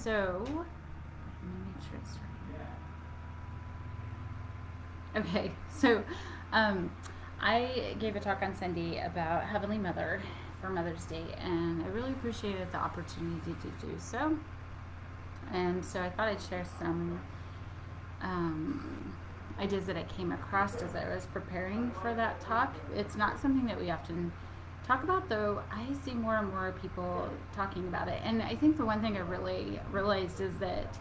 So, let me make sure it's starting. Okay, so I gave a talk on Sunday about Heavenly Mother for Mother's Day, and I really appreciated the opportunity to do so. And so I thought I'd share some ideas that I came across as I was preparing for that talk. It's not something that we often talk about, though I see more and more people talking about it. And I think the one thing I really realized is that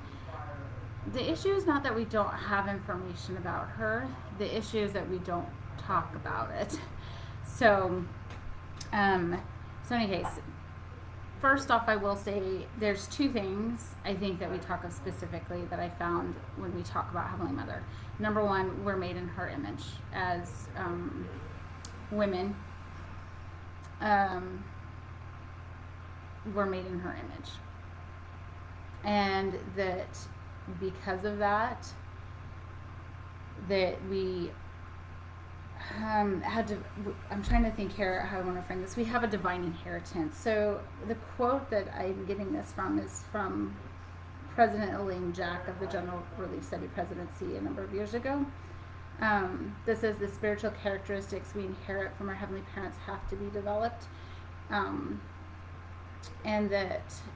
the issue is not that we don't have information about her. The issue is that we don't talk about it. So in any case, first off, I will say there's two things I think that we talk of specifically that I found when we talk about Heavenly Mother. Number one, we're made in her image as women. We're made in her image. And that because of that, that we had to, I'm trying to think here how I want to frame this. We have a divine inheritance. So the quote that I'm getting this from is from President Elaine Jack of the General Relief Study Presidency a number of years ago. This says the spiritual characteristics we inherit from our heavenly parents have to be developed. And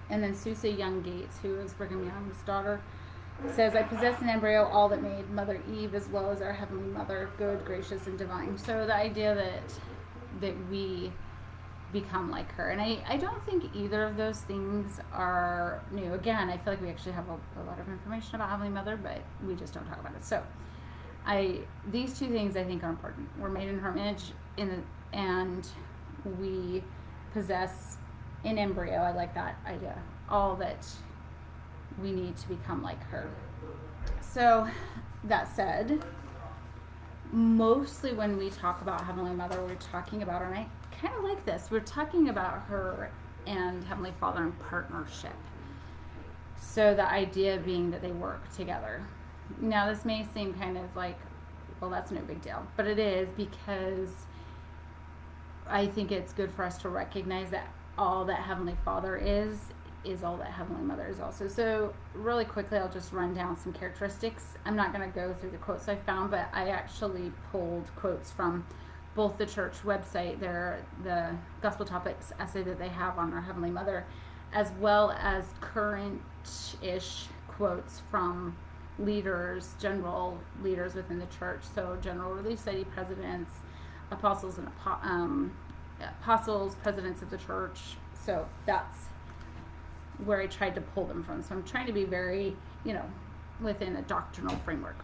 then Susa Young Gates, who is Brigham Young's daughter, says, I possess an embryo, all that made Mother Eve as well as our Heavenly Mother, good, gracious, and divine. So the idea that we become like her. And I don't think either of those things are new. Again, I feel like we actually have a lot of information about Heavenly Mother, but we just don't talk about it. So these two things I think are important. We're made in her image, and we possess an embryo. I like that idea. All that we need to become like her. So that said, mostly when we talk about Heavenly Mother, we're talking about her, and I kind of like this, we're talking about her and Heavenly Father in partnership. So the idea being that they work together. Now this may seem kind of like, well, that's no big deal, but it is, because I think it's good for us to recognize that all that Heavenly Father is all that Heavenly Mother is also. So really quickly, I'll just run down some characteristics. I'm not going to go through the quotes I found, but I actually pulled quotes from both the church website, the Gospel Topics essay that they have on our Heavenly Mother, as well as current-ish quotes from leaders, general leaders within the church. So General Relief Study presidents, apostles, presidents of the church. So that's where I tried to pull them from. So I'm trying to be very, within a doctrinal framework.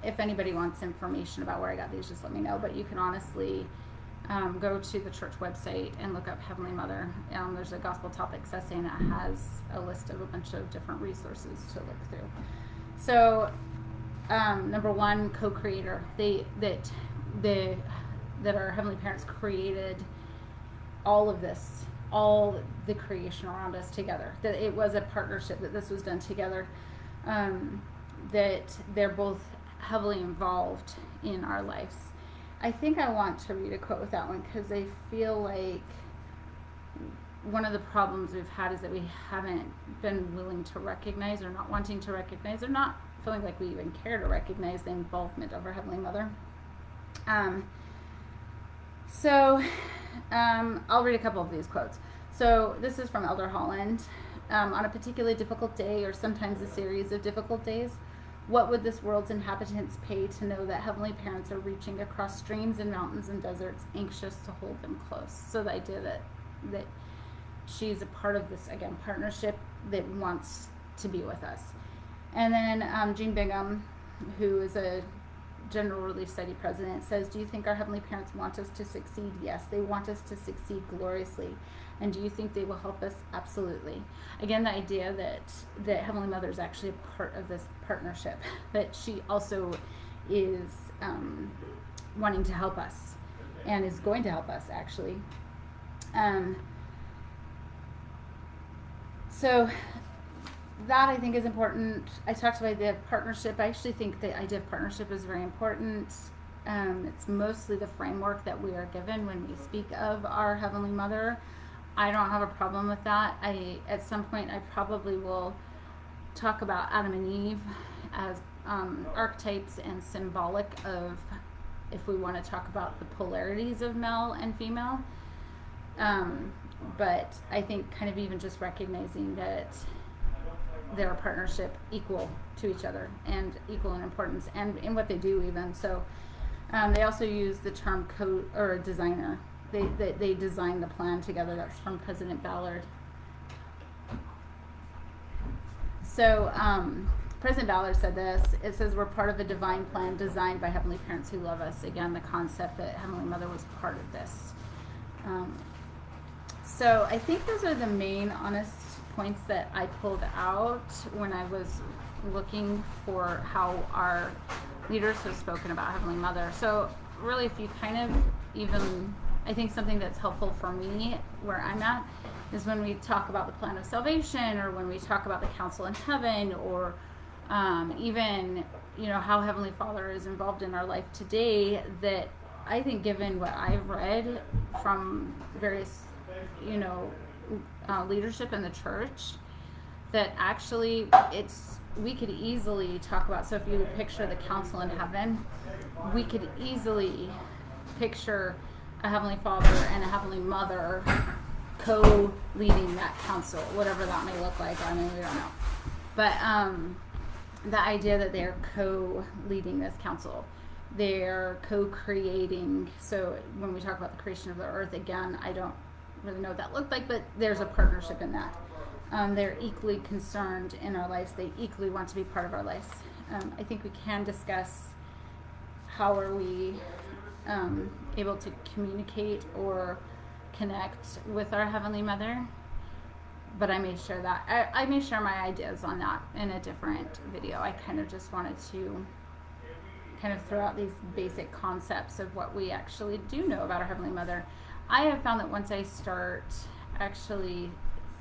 If anybody wants information about where I got these, just let me know. But you can honestly go to the church website and look up Heavenly Mother. There's a Gospel Topics essay, and it has a list of a bunch of different resources to look through. So, number one, co-creator. That our Heavenly Parents created all of this, all the creation around us together. That it was a partnership, that this was done together. That they're both heavily involved in our lives. I think I want to read a quote with that one, because I feel like one of the problems we've had is that we haven't been willing to recognize, or not wanting to recognize, or not feeling like we even care to recognize the involvement of our Heavenly Mother. I'll read a couple of these quotes. So this is from Elder Holland. On a particularly difficult day, or sometimes a series of difficult days, what would this world's inhabitants pay to know that Heavenly Parents are reaching across streams and mountains and deserts, anxious to hold them close? So the idea that she's a part of this, again, partnership that wants to be with us. And then Jean Bingham, who is a General Relief Study president, says, do you think our Heavenly Parents want us to succeed? Yes, they want us to succeed gloriously. And do you think they will help us? Absolutely. Again, the idea that Heavenly Mother is actually a part of this partnership, that she also is wanting to help us, and is going to help us, actually. So that, I think, is important. I talked about the partnership. I actually think the idea of partnership is very important. It's mostly the framework that we are given when we speak of our Heavenly Mother. I don't have a problem with that. At some point I probably will talk about Adam and Eve as archetypes and symbolic of, if we want to talk about the polarities of male and female. But I think kind of even just recognizing that they're a partnership equal to each other and equal in importance and in what they do even. So they also use the term designer. They design the plan together. That's from President Ballard. So President Ballard said this. It says, we're part of a divine plan designed by heavenly parents who love us. Again, the concept that Heavenly Mother was part of this. So I think those are the main honest points that I pulled out when I was looking for how our leaders have spoken about Heavenly Mother. So really, if you kind of even, I think something that's helpful for me where I'm at is when we talk about the plan of salvation, or when we talk about the council in heaven, or even, how Heavenly Father is involved in our life today, that I think given what I've read from various, leadership in the church, that actually we could easily talk about, so if you picture the council in heaven, we could easily picture a Heavenly Father and a Heavenly Mother co-leading that council, whatever that may look like. I mean, we don't know. But the idea that they're co-leading this council, they're co-creating. So when we talk about the creation of the earth, again, I don't really know what that looked like, but there's a partnership in that. They're equally concerned in our lives. They equally want to be part of our lives. I think we can discuss how are we able to communicate or connect with our Heavenly Mother, but I may share that. I may share my ideas on that in a different video. I kind of just wanted to kind of throw out these basic concepts of what we actually do know about our Heavenly Mother. I have found that once I start actually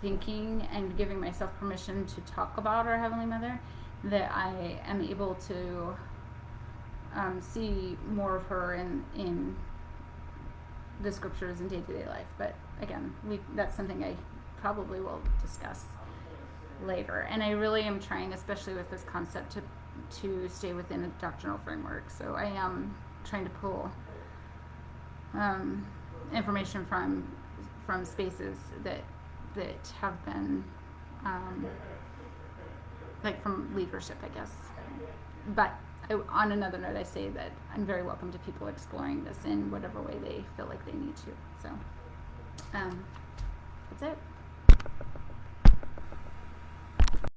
thinking and giving myself permission to talk about our Heavenly Mother, that I am able to see more of her in the scriptures and day-to-day life. But again, that's something I probably will discuss later. And I really am trying, especially with this concept, to stay within a doctrinal framework. So I am trying to pull information from spaces that have been like from leadership, I guess. But on another note, I say that I'm very welcome to people exploring this in whatever way they feel like they need to. So that's it.